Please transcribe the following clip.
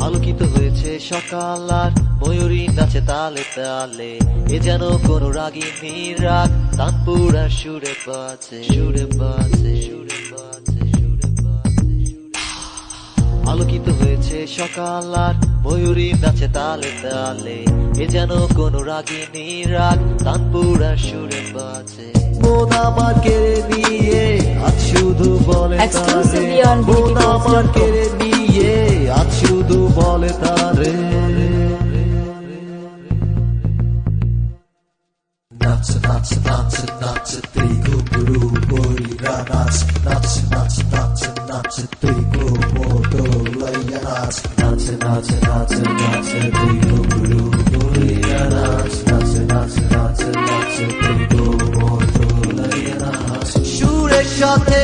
আলোকিত হয়েছে সকাল আর ময়ূরী নাচে তালে তালে, এ যেন কোন রাগিনী রাগ তানপুরা সুরে বাজে সুরে বাজে সুরে বাজে সুরে বাজে। আলোকিত হয়েছে সকাল আর ময়ূরী নাচে তালে তালে, এ যেন কোন রাগিনী রাগ তানপুরা সুরে বাজে। মন আমার কেড়ে নিয়ে আজ শুধু বলে তারে, Exclusively on মন আমার BTPOS.com. কেড়ে নিয়ে আজ শুধু বলে তারে। নাচ নাচ নাচ নাচ তুই ঘুঘরু বইরা নাচ, নাচ নাচ নাচ নাচ তুই ঘুমোটো লইয়া নাচ, নাচ নাচ নাচ নাচ তুই ঘুঘরু বইরা নাচ, নাচ নাচ নাচ নাচ তুই ঘুমোটো লইয়া নাচ। সুরের সাথে